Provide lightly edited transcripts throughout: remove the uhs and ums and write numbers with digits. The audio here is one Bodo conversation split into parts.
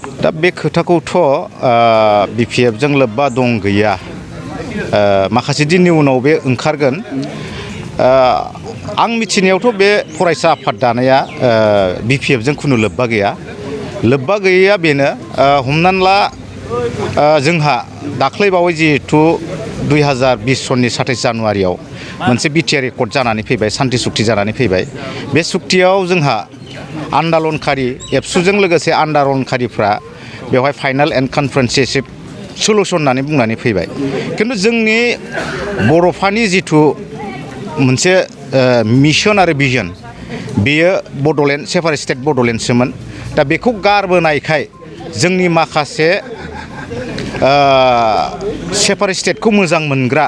दा बे खोथाखौथ' बिपिएफजों लोब्बा दं गैया माखासे दिननि उनाव बे ओंखारगोन आं मिथिनायावथ' बे फरायसा आफाद दानाया बिपिएफजों खुनु लोब्बा गैया बेनो हमनानै ला जोंहा दाख्लैबावै जिहेथु 2020 सननि 27 जानुवारियाव मोनसे बिटिआर एकर्ड जानानै फैबाय सान्थि सुक्ति जानानै फैबाय बे सुक्तियाव जोंहा आन्दलनकारि एबसुजों लोगोसे आन्दलनकारिफ्रा बेवहाय फाइनाल एन्ड कनफ्रेन्सिभ सलुसन होननानै बुंनानै फैबाय खिन्थु जोंनि बर'फानि जिथु मोनसे मिशन आरो भिजन बेयो बड'लेण्ड सेपारेट स्टेट बड'लेण्डसोमोन दा बेखौ गारबोनायखाय जोंनि माखासे सेपारेट स्टेटखौ मोजां मोनग्रा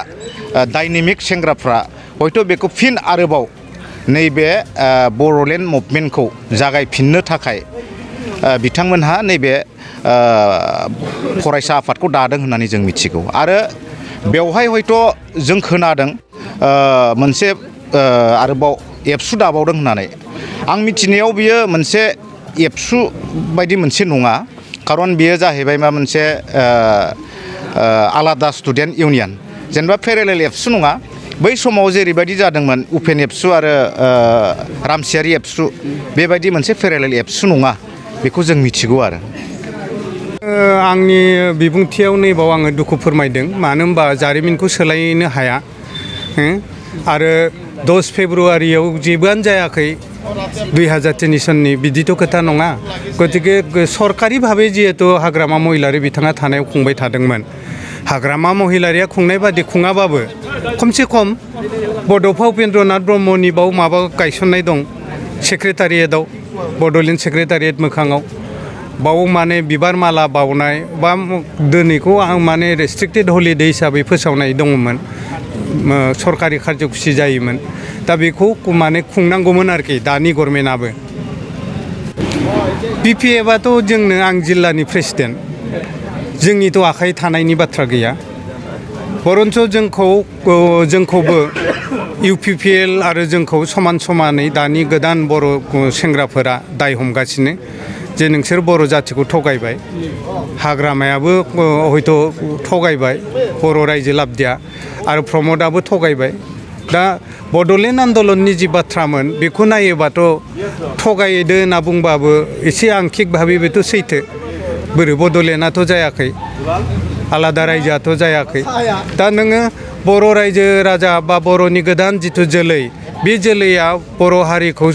डाइनेमिक सेंग्राफ्रा हयथ' बेखौ फिन आरोबाव नैबे बड'लेण्ड मुभमेन्टखौ जागायफिननो थाखाय बिथांमोनहा नैबे फरायसा आफादखौ दादों होननानै जों मिथिगौ आरो बेवहाय हयथ' जों खोनादों मोनसे आरोबाव एबसु दाबावदों होननानै आं मिथिनायाव बियो मोनसे एबसु बायदि मोनसे नङा खारन बियो जाहैबाय मा मोनसे आलादा स्टुडेन्ट इउनियन जेनेबा पेरेलेल एबसु नङा बै समाव जेरैबायदि जादोंमोन उपेन एबसु आरो रामसियारि एबसु बेबायदि मोनसे पेरेलेल एबसु नङा बेखौ जों मिथिगौ आरो आंनि बिबुंथियाव नैबाव आङो दुखु फोरमायदों मानो होनबा जारिमिनखौ सोलायनो हाया आरो 10 फेब्रुवारियाव जेबोआनो जायाखै 2003 सननि बिदिथ' खोथा नङा गतिके सरकारि भाबै जिहेतु हाग्रामा महिलारि बिथाङा थानायाव खुंबाय थादोंमोन हाग्रामा महिलारिया खुंनाय बादि खुङाबाबो खमसे खम बड'फा उपेन्द्रनाथ ब्रह्मनि बाव माबा गायसननाय दं सेक्रेटारियेटआव बड'लेण्ड सेक्रेटारियेट मोखाङाव बाव माने बिबार माला बावनाय बा दिनैखौ आं माने रेस्ट्रिक्टेड हलिडे हिसाबै फोसावनाय दङमोन सरकारि खार्यखुसि जायोमोन दा बेखौ माने खुंनांगौमोन आरोखि दानि गभर्नमेन्टआबो बिपिएफआथ' जोंनो आं जिल्लानि प्रेसिडेन्ट जोंनिथ' आखाइ थानायनि बाथ्रा गैया बरन्स जोंखौबो इउपिपिएल आरो जोंखौ समान समानै दानि गोदान बर' सेंग्राफोरा दाय हमगासिनो जे नोंसोर बर' जाथिखौ थगायबाय हाग्रामायाबो हयथ' थगायबाय बर' रायजो लाबदिया आरो प्रमदआबो थगायबाय दा बड'लेण्ड आन्दलननि जि बाथ्रामोन बेखौ नायोबाथ' थगायदो होनना बुंबाबो एसे आंखिक भाबै बेथ' सैथो बोरै बड'लेण्डआथ' जायाखै आलादा रायजोआथ' जायाखै दा नोङो बर' रायजो राजा बा बर'नि गोदान जिथु जोलै बे जोलैया बर' हारिखौ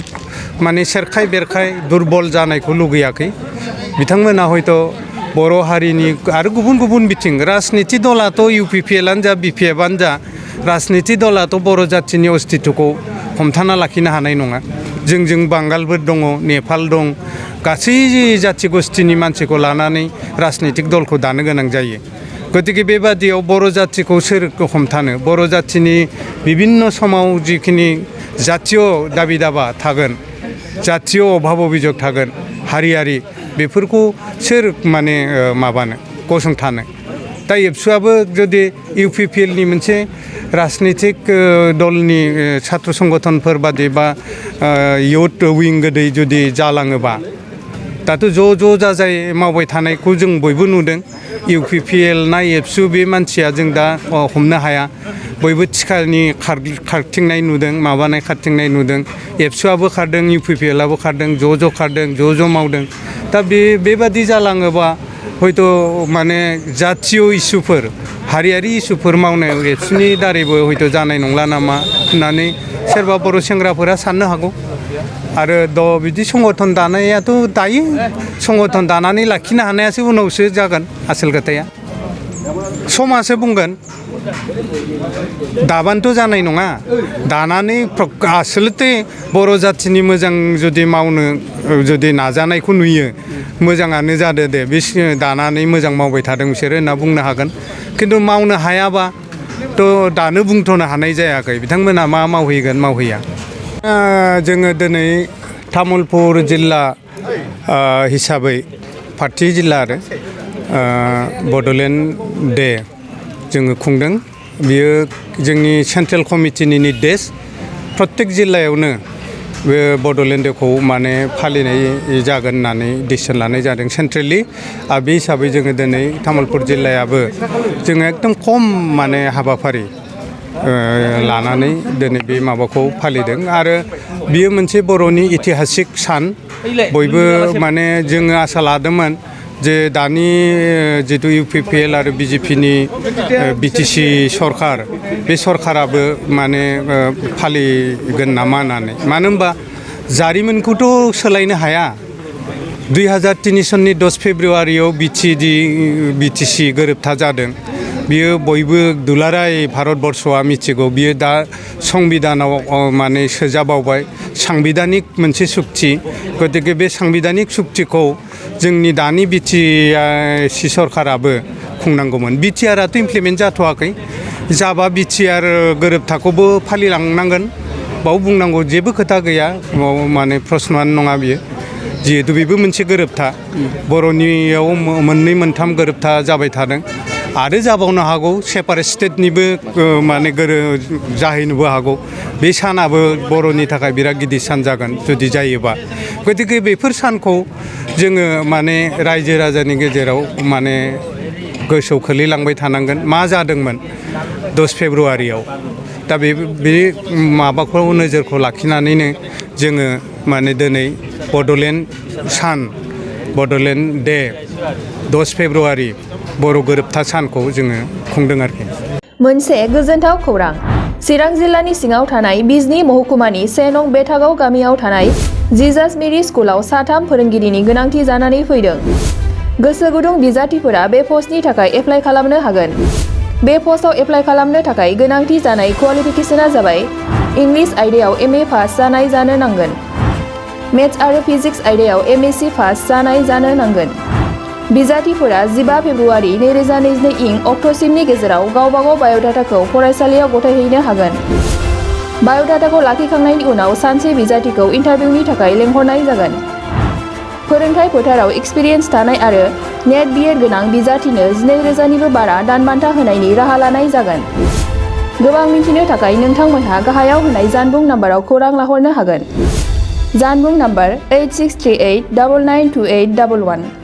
माने सेरखाय बेरखाय दुरबल जानायखौ लुगैयाखै बिथांमोना हयथ' बर' हारिनि आरो गुबुन गुबुन बिथिं राजनिति दलाथ' इउपिपिएलआनो जा बिपिएफआनो जा राजनिति दलाथ' बर' जाथिनि अस्तित्वखौ हमथाना लाखिनो हानाय नङा जोंजों बांगालफोर दङ नेपाल दं गासै जाथि गोष्ठीनि मानसिखौ लानानै राजनितिक दलखौ दानो गोनां जायो गतिके बेबादियाव बर' जाथिखौ सोर हमथानो बर' जाथिनि बिभिन्न समाव जिखिनि जातीय दाबि दाबा थागोन जातीय अभाब अभियोग थागोन हारियारि बेफोरखौ सोर माने माबानो गसंथानो दा एबसुआबो जुदि इउपिपिएलनि मोनसे राजनितिक दलनि छात्र संगठनफोर बादि बा इयुथ उइं गोदै जुदि जालाङोबा दाथ' ज' जाजाय मावबाय थानायखौ जों बयबो नुदों इउपिपिएल ना एबसु बे मानसिया जों दा हमनो हाया बयबो थिखानि खारथिंनाय नुदों माबानाय खारथिंनाय नुदों एबसुआबो खारदों इउपिपिएलआबो खारदों ज' खारदों ज' मावदों दा बेबादि जालाङोबा हयथ' माने जातीय इसुफोर हारियारि इसुफोर मावनाय एबसुनि दारैबो हयथ' जानाय नंला नामा होननानै सोरबा बर' सेंग्राफोरा साननो हागौ आरो बिदि संगठन दानायाथ' दायो संगठन दानानै लाखिनो हानायासो उनावसो जागोन आसोल खोथाया समासो बुंगोन दाबानोथ' जानाय नङा दानानै आसलते बर' जाथिनि मोजां जुदि मावनो जुदि नाजानायखौ नुयो मोजाङानो जादो दे बे दानानै मोजां मावबाय थादों बिसोरो होनना बुंनो हागोन खिन्थु मावनो हायाबा थ' दानो बुंथ'नो हानाय जायाखै बिथांमोना मा मावहैगोन मावहैया जोङो दिनै तामुलपुर जिल्ला हिसाबै पार्टी जिल्ला आरो बड'लेण्ड डे जोङो खुंदों बियो जोंनि सेन्ट्रेल कमिटिनि निर्देश प्रत्येक जिल्लायावनो बे बड'लेण्ड देखौ माने फालिनाय जागोन होननानै डिसिसन लानाय जादों सेन्ट्रेलि आरो बे हिसाबै जोङो दिनै तामुलपुर जिल्लायाबो जोङो एकदम खम माने हाबाफारि लानानै दिनै बे माबाखौ फालिदों आरो बियो मोनसे बर'नि इतिहासिक सान बयबो माने जोङो आसा लादोंमोन जे दानि जितु UPPL आरो BJPनि BTC सरकार बे सरकाराबो माने फालिगोन नामा होननानै मानो होनबा जारिमिनखौथ' सोलायनो हाया 2003 सननि 10 फेब्रुवारियाव BTC गोरोबथा जादों बियो बयबो दुलाराय भारतबर्षआ मिथिगौ बियो दा संबिधानाव माने सोजाबावबाय सांबिधानिक मोनसे सुक्ति गतिके बे सांबिधानिक सुक्तिखौ जोंनि दानि BTC सरकाराबो खुंनांगौमोन BTRआथ' इमप्लिमेन्ट जाथ'वाखै जाबा BTR गोरोबथाखौबो फालिलांनांगोन बाव बुंनांगौ जेबो खोथा गैया माने प्रश्नआनो नङा बियो जिहेतु बेबो मोनसे गोरोबथा बर'नियाव मोननै मोनथाम गोरोबथा जाबाय थादों आरो जाबावनो हागौ सेपारेट स्टेटनिबो माने जाहैनोबो हागौ बे सानाबो बर'नि थाखाय बिराद गिदिर सान जागोन जुदि जायोबा गतिके बेफोर सानखौ जोङो माने रायजो राजानि गेजेराव माने गोसोआव खोलैलांबाय थानांगोन मा जादोंमोन 10 फेब्रुवारियाव दा बे माबाखौ नोजोरखौ लाखिनानैनो जोङो माने दिनै बड'लेण्ड सान बड'लेण्ड डे 10 फेब्रुवारि बर' गोरोबथा सानखौ जोङो खुंदों आरोखि मोनसे गोजोनथाव खौरां चिरां जिल्लानि सिङाव थानाय बिजनी महकुमानि 1 नं बेथागाव गामियाव थानाय जिजास मेरि स्कुलाव 3 फोरोंगिरिनि गोनांथि जानानै फैदों गोसो गुदुं बिजाथिफोरा बे पस्टनि थाखाय एप्लाइ खालामनो हागोन बे पस्टआव एप्लाइ खालामनो थाखाय गोनांथि जानाय क्वालिफिकेशना जाबाय इंलिश आयदायाव MA पास जानाय जानो नांगोन मेथ्स आरो फिजिक्स आयदायाव MSc पास जानाय जानो नांगोन बिजाथिफोरा 15 फेब्रुवारि 2022 इं अक्ट'सिमनि गेजेराव गावबागाव बाय'डाटाखौ फरायसालियाव गथायहैनो हागोन बाय'डाटाखौ लाखिखांनायनि उनाव सानसे बिजाथिखौ इन्टारभिउनि थाखाय लेंहरनाय जागोन फोरोंथाय फोथाराव एक्सपिरियेन्स थानाय आरो नेट BEd गोनां बिजाथिनो 12,000निबो बारा दान बान्था होनायनि राहा लानाय जागोन गोबां मिन्थिनो थाखाय नोंथांमोनहा गाहायाव होनाय जानबुं नाम्बाराव खौरां लाहरनो हागोन जानबुं नाम्बार 8638992811